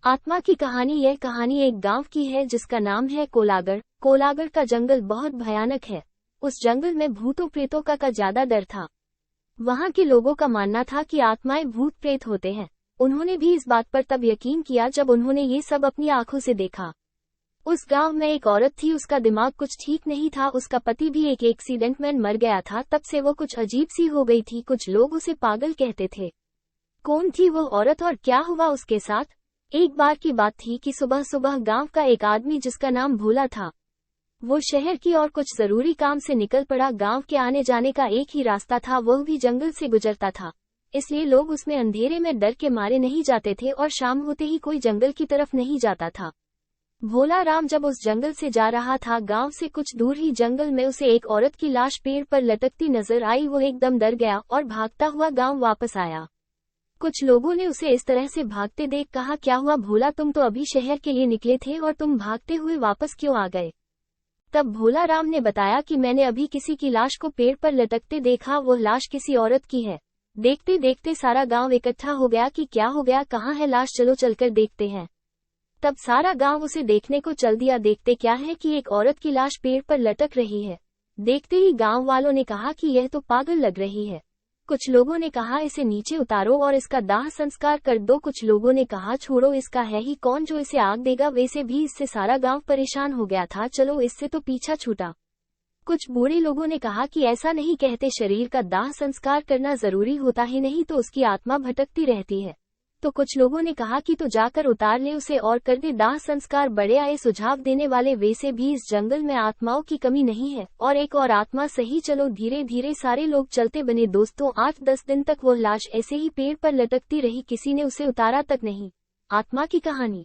आत्मा की कहानी। यह कहानी एक गांव की है जिसका नाम है कोलागढ़। कोलागढ़ का जंगल बहुत भयानक है। उस जंगल में भूतों प्रेतों का ज्यादा डर था। वहां के लोगों का मानना था कि आत्माएं भूत प्रेत होते हैं। उन्होंने भी इस बात पर तब यकीन किया जब उन्होंने ये सब अपनी आंखों से देखा। उस गांव में एक औरत थी, उसका दिमाग कुछ ठीक नहीं था। उसका पति भी एक एक्सीडेंट में मर गया था। तब से वो कुछ अजीब सी हो गई थी। कुछ लोग उसे पागल कहते थे। कौन थी वो औरत और क्या हुआ उसके साथ? एक बार की बात थी कि सुबह सुबह गांव का एक आदमी जिसका नाम भोला था, वो शहर की और कुछ जरूरी काम से निकल पड़ा। गांव के आने जाने का एक ही रास्ता था, वह भी जंगल से गुजरता था। इसलिए लोग उसमें अंधेरे में डर के मारे नहीं जाते थे और शाम होते ही कोई जंगल की तरफ नहीं जाता था। भोला राम जब उस जंगल से जा रहा था, गांव से कुछ दूर ही जंगल में उसे एक औरत की लाश पेड़ पर लटकती नजर आई। वो एकदम डर गया और भागता हुआ गांव वापस आया। कुछ लोगों ने उसे इस तरह से भागते देख कहा, क्या हुआ भोला, तुम तो अभी शहर के लिए निकले थे और तुम भागते हुए वापस क्यों आ गए? तब भोला राम ने बताया कि मैंने अभी किसी की लाश को पेड़ पर लटकते देखा। वो लाश किसी औरत की है। देखते देखते सारा गांव इकट्ठा हो गया कि क्या हो गया, कहाँ है लाश, चलो चलकर देखते हैं। तब सारा गांव उसे देखने को चल दिया। देखते क्या है कि एक औरत की लाश पेड़ पर लटक रही है। देखते ही गांव वालों ने कहा कि यह तो पागल लग रही है। कुछ लोगों ने कहा इसे नीचे उतारो और इसका दाह संस्कार कर दो। कुछ लोगों ने कहा छोड़ो, इसका है ही कौन जो इसे आग देगा। वैसे भी इससे सारा गांव परेशान हो गया था, चलो इससे तो पीछा छूटा। कुछ बूढ़े लोगों ने कहा कि ऐसा नहीं कहते, शरीर का दाह संस्कार करना जरूरी होता ही नहीं तो उसकी आत्मा भटकती रहती है। तो कुछ लोगों ने कहा कि तो जाकर उतार ले उसे और कर दे दाह संस्कार। बड़े आए सुझाव देने वाले। वैसे भी इस जंगल में आत्माओं की कमी नहीं है और एक और आत्मा सही, चलो धीरे धीरे सारे लोग चलते बने। दोस्तों, 8-10 दिन तक वो लाश ऐसे ही पेड़ पर लटकती रही, किसी ने उसे उतारा तक नहीं। आत्मा की कहानी।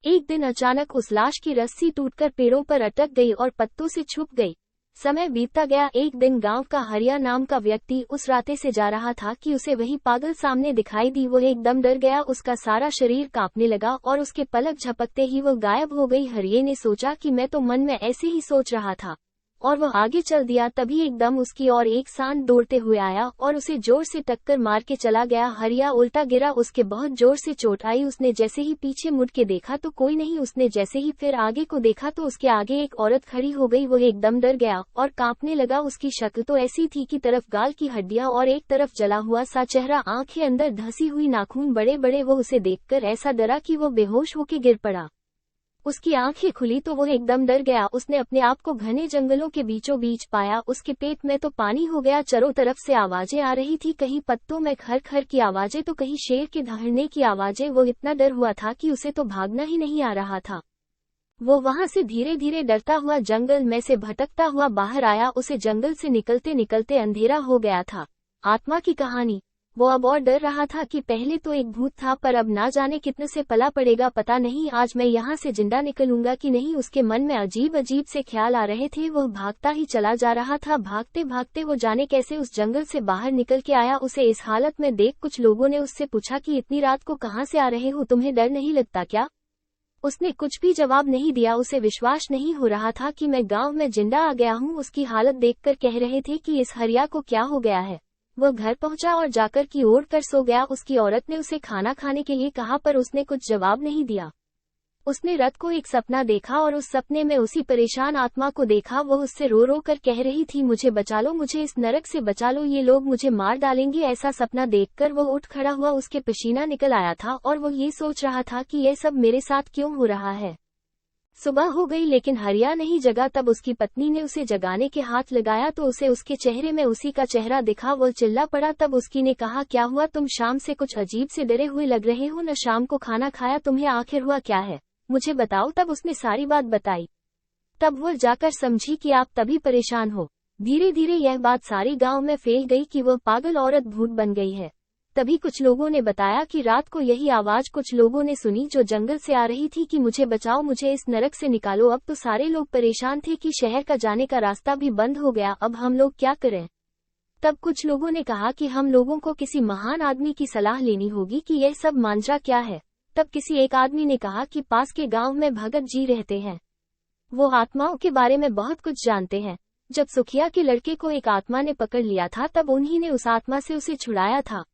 एक दिन अचानक उस लाश की रस्सी टूटकर पेड़ों पर अटक गई और पत्तों से छुप गई। समय बीतता गया। एक दिन गांव का हरिया नाम का व्यक्ति उस रास्ते से जा रहा था कि उसे वही पागल सामने दिखाई दी। वो एकदम डर गया, उसका सारा शरीर कांपने लगा और उसके पलक झपकते ही वो गायब हो गई। हरिये ने सोचा कि मैं तो मन में ऐसे ही सोच रहा था, और वह आगे चल दिया। तभी एकदम उसकी ओर एक सांड दौड़ते हुए आया और उसे जोर से टक्कर मार के चला गया। हरिया उल्टा गिरा, उसके बहुत जोर से चोट आई। उसने जैसे ही पीछे मुड़ के देखा तो कोई नहीं। उसने जैसे ही फिर आगे को देखा तो उसके आगे एक औरत खड़ी हो गई। वो एकदम डर गया और कांपने लगा। उसकी शक्ल तो ऐसी थी कि तरफ गाल की हड्डियां और एक तरफ जला हुआ सा चेहरा, आंखें अंदर धंसी हुई, नाखून बड़े बड़े। वो उसे देखकर ऐसा डरा कि वो बेहोश होके गिर पड़ा। उसकी आंखें खुली तो वो एकदम डर गया। उसने अपने आप को घने जंगलों के बीचों बीच पाया। उसके पेट में तो पानी हो गया। चारों तरफ से आवाजें आ रही थी, कहीं पत्तों में खर खर की आवाजें तो कहीं शेर के दहाड़ने की आवाजें। वो इतना डर हुआ था कि उसे तो भागना ही नहीं आ रहा था। वो वहां से धीरे धीरे डरता हुआ जंगल में से भटकता हुआ बाहर आया। उसे जंगल से निकलते निकलते अंधेरा हो गया था। आत्मा की कहानी। वो अब और डर रहा था कि पहले तो एक भूत था, पर अब ना जाने कितने से पला पड़ेगा। पता नहीं आज मैं यहाँ से जिंदा निकलूंगा कि नहीं। उसके मन में अजीब अजीब से ख्याल आ रहे थे। वो भागता ही चला जा रहा था। भागते भागते वो जाने कैसे उस जंगल से बाहर निकल के आया। उसे इस हालत में देख कुछ लोगों ने उससे पूछा कि इतनी रात को कहाँ से आ रहे हो, तुम्हें डर नहीं लगता क्या? उसने कुछ भी जवाब नहीं दिया। उसे विश्वास नहीं हो रहा था कि मैं गांव में जिंदा आ गया हूँ। उसकी हालत देखकर कह रहे थे कि इस हरिया को क्या हो गया है। वह घर पहुंचा और जाकर की ओर कर सो गया। उसकी औरत ने उसे खाना खाने के लिए कहा, पर उसने कुछ जवाब नहीं दिया। उसने रात को एक सपना देखा और उस सपने में उसी परेशान आत्मा को देखा। वह उससे रो रो कर कह रही थी, मुझे बचा लो, मुझे इस नरक से बचा लो, ये लोग मुझे मार डालेंगे। ऐसा सपना देखकर वह उठ खड़ा हुआ। उसके पसीना निकल आया था और वह ये सोच रहा था कि यह सब मेरे साथ क्यों हो रहा है। सुबह हो गई लेकिन हरिया नहीं जगा। तब उसकी पत्नी ने उसे जगाने के हाथ लगाया तो उसे उसके चेहरे में उसी का चेहरा दिखा। वो चिल्ला पड़ा। तब उसकी ने कहा, क्या हुआ, तुम शाम से कुछ अजीब से डरे हुए लग रहे हो, न शाम को खाना खाया, तुम्हें आखिर हुआ क्या है, मुझे बताओ। तब उसने सारी बात बताई। तब वो जाकर समझी कि आप तभी परेशान हो। धीरे धीरे यह बात सारी गांव में फैल गई कि वह पागल औरत भूत बन गई है। तभी कुछ लोगों ने बताया कि रात को यही आवाज कुछ लोगों ने सुनी जो जंगल से आ रही थी कि मुझे बचाओ, मुझे इस नरक से निकालो। अब तो सारे लोग परेशान थे कि शहर का जाने का रास्ता भी बंद हो गया, अब हम लोग क्या करें। तब कुछ लोगों ने कहा कि हम लोगों को किसी महान आदमी की सलाह लेनी होगी कि यह सब मांजरा क्या है। तब किसी एक आदमी ने कहा कि पास के गांव में भगत जी रहते हैं, वो आत्माओं के बारे में बहुत कुछ जानते हैं। जब सुखिया के लड़के को एक आत्मा ने पकड़ लिया था तब उन्हीं ने उस आत्मा से उसे छुड़ाया था।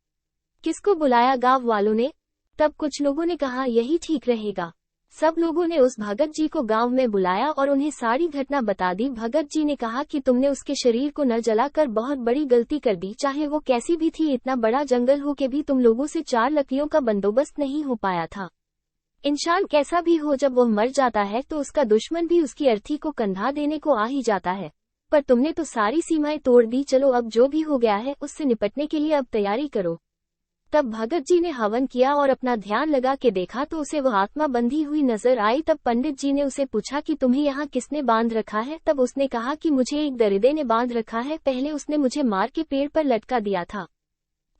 किसको बुलाया गांव वालों ने? तब कुछ लोगों ने कहा यही ठीक रहेगा। सब लोगों ने उस भगत जी को गांव में बुलाया और उन्हें सारी घटना बता दी। भगत जी ने कहा कि तुमने उसके शरीर को न जलाकर बहुत बड़ी गलती कर दी, चाहे वो कैसी भी थी। इतना बड़ा जंगल हो के भी तुम लोगों से 4 लकड़ियों का बंदोबस्त नहीं हो पाया था। इंसान कैसा भी हो, जब वो मर जाता है तो उसका दुश्मन भी उसकी अर्थी को कंधा देने को आ ही जाता है, पर तुमने तो सारी सीमाएं तोड़ दी। चलो अब जो भी हो गया है उससे निपटने के लिए अब तैयारी करो। तब भगत जी ने हवन किया और अपना ध्यान लगा के देखा तो उसे वह आत्मा बंधी हुई नजर आई। तब पंडित जी ने उसे पूछा कि तुम्हें यहाँ किसने बांध रखा है? तब उसने कहा कि मुझे एक दरिंदे ने बांध रखा है। पहले उसने मुझे मार के पेड़ पर लटका दिया था,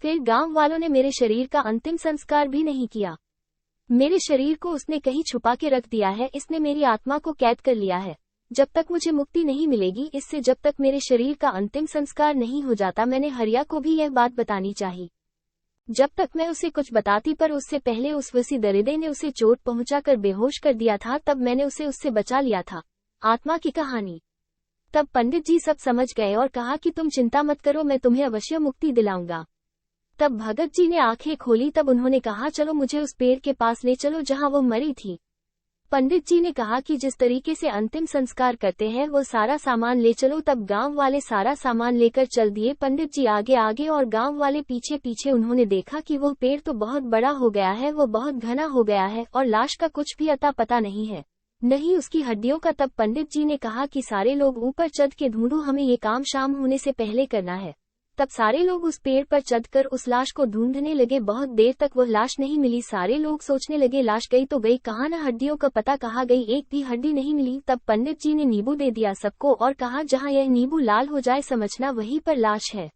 फिर गांव वालों ने मेरे शरीर का अंतिम संस्कार भी नहीं किया। मेरे शरीर को उसने कहीं छुपा के रख दिया है। इसने मेरी आत्मा को कैद कर लिया है। जब तक मुझे मुक्ति नहीं मिलेगी इससे, जब तक मेरे शरीर का अंतिम संस्कार नहीं हो जाता। मैंने हरिया को भी यह बात बतानी चाहिए। जब तक मैं उसे कुछ बताती, पर उससे पहले उस वसी दरिंदे ने उसे चोट पहुंचाकर बेहोश कर दिया था। तब मैंने उसे उससे बचा लिया था। आत्मा की कहानी। तब पंडित जी सब समझ गए और कहा कि तुम चिंता मत करो, मैं तुम्हें अवश्य मुक्ति दिलाऊंगा। तब भगत जी ने आंखें खोली। तब उन्होंने कहा चलो मुझे उस पेड़ के पास ले चलो जहां वो मरी थी। पंडित जी ने कहा कि जिस तरीके से अंतिम संस्कार करते हैं वो सारा सामान ले चलो। तब गांव वाले सारा सामान लेकर चल दिए। पंडित जी आगे आगे और गांव वाले पीछे पीछे। उन्होंने देखा कि वो पेड़ तो बहुत बड़ा हो गया है, वो बहुत घना हो गया है और लाश का कुछ भी अता पता नहीं है, नहीं उसकी हड्डियों का। तब पंडित जी ने कहा कि सारे लोग ऊपर चढ़ के ढूंढो, हमें ये काम शाम होने से पहले करना है। तब सारे लोग उस पेड़ पर चढ़कर उस लाश को ढूंढने लगे। बहुत देर तक वह लाश नहीं मिली। सारे लोग सोचने लगे लाश गई तो गई, कहाँ न हड्डियों का पता कहाँ गई, एक भी हड्डी नहीं मिली। तब पंडित जी ने नींबू दे दिया सबको और कहा जहाँ यह नींबू लाल हो जाए समझना वहीं पर लाश है।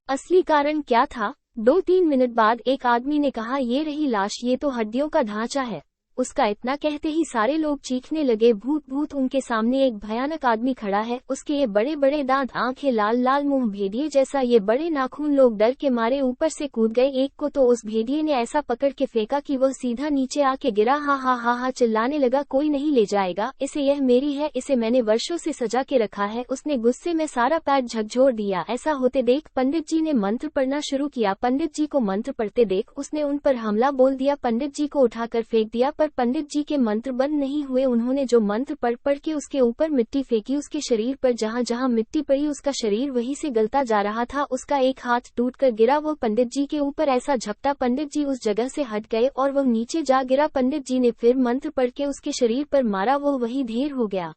असली कारण क्या था? 2-3 मिनट बाद एक आदमी ने कहा ये रही लाश, ये तो हड्डियों का ढांचा है। उसका इतना कहते ही सारे लोग चीखने लगे भूत भूत। उनके सामने एक भयानक आदमी खड़ा है, उसके ये बड़े बड़े दांत, आंखें लाल लाल, मुंह भेड़िए जैसा, ये बड़े नाखून। लोग डर के मारे ऊपर से कूद गए। एक को तो उस भेड़िए ने ऐसा पकड़ के फेंका कि वह सीधा नीचे आके गिरा। हा हा हा हा चिल्लाने लगा, कोई नहीं ले जाएगा इसे, यह मेरी है, इसे मैंने वर्षों से सजा के रखा है। उसने गुस्से में सारा पैर झकझोर दिया। ऐसा होते देख पंडित जी ने मंत्र पढ़ना शुरू किया। पंडित जी को मंत्र पढ़ते देख उसने उन पर हमला बोल दिया। पंडित जी को उठाकर फेंक दिया, पर पंडित जी के मंत्र बंद नहीं हुए। उन्होंने जो मंत्र पढ़ पढ़ के उसके ऊपर मिट्टी फेंकी, उसके शरीर पर जहां जहां मिट्टी पड़ी उसका शरीर वहीं से गलता जा रहा था। उसका एक हाथ टूटकर गिरा, वो पंडित जी के ऊपर ऐसा झपटा, पंडित जी उस जगह से हट गए और वह नीचे जा गिरा। पंडित जी ने फिर मंत्र पढ़ के उसके शरीर पर मारा, वो वही ढेर हो गया।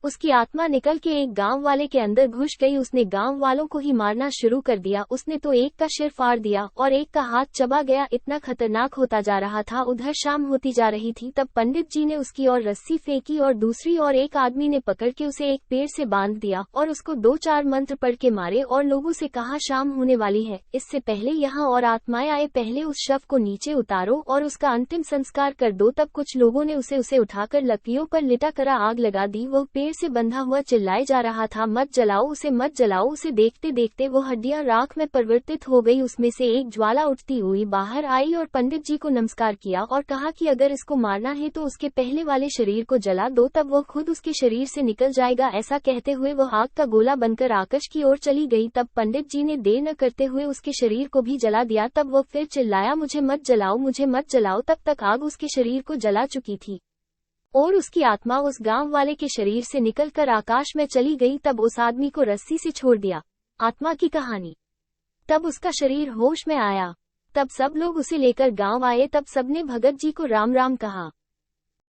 उसकी आत्मा निकल के एक गांव वाले के अंदर घुस गई। उसने गांव वालों को ही मारना शुरू कर दिया। उसने तो एक का सिर फाड़ दिया और एक का हाथ चबा गया। इतना खतरनाक होता जा रहा था। उधर शाम होती जा रही थी। तब पंडित जी ने उसकी और रस्सी फेंकी और दूसरी और एक आदमी ने पकड़ के उसे एक पेड़ से बांध दिया और उसको 2-4 मंत्र पढ़ के मारे और लोगों से कहा शाम होने वाली है, इससे पहले यहाँ और आत्माएं आए, पहले उस शव को नीचे उतारो और उसका अंतिम संस्कार कर दो। तब कुछ लोगों ने उसे उठाकर लकड़ियों पर लिटा कर आग लगा दी। वह पेड़ से बंधा हुआ चिल्लाए जा रहा था, मत जलाओ उसे, मत जलाओ उसे। देखते देखते वो हड्डियां राख में परिवर्तित हो गई। उसमें से एक ज्वाला उठती हुई बाहर आई और पंडित जी को नमस्कार किया और कहा कि अगर इसको मारना है तो उसके पहले वाले शरीर को जला दो, तब वो खुद उसके शरीर से निकल जाएगा। ऐसा कहते हुए वो आग का गोला बनकर आकाश की ओर चली गई। तब पंडित जी ने देर न करते हुए उसके शरीर को भी जला दिया। तब वो फिर चिल्लाया मुझे मत जलाओ, मुझे मत जलाओ। तब तक आग उसके शरीर को जला चुकी थी और उसकी आत्मा उस गांव वाले के शरीर से निकलकर आकाश में चली गई। तब उस आदमी को रस्सी से छोड़ दिया। आत्मा की कहानी। तब उसका शरीर होश में आया। तब सब लोग उसे लेकर गांव आए। तब सबने भगत जी को राम राम कहा।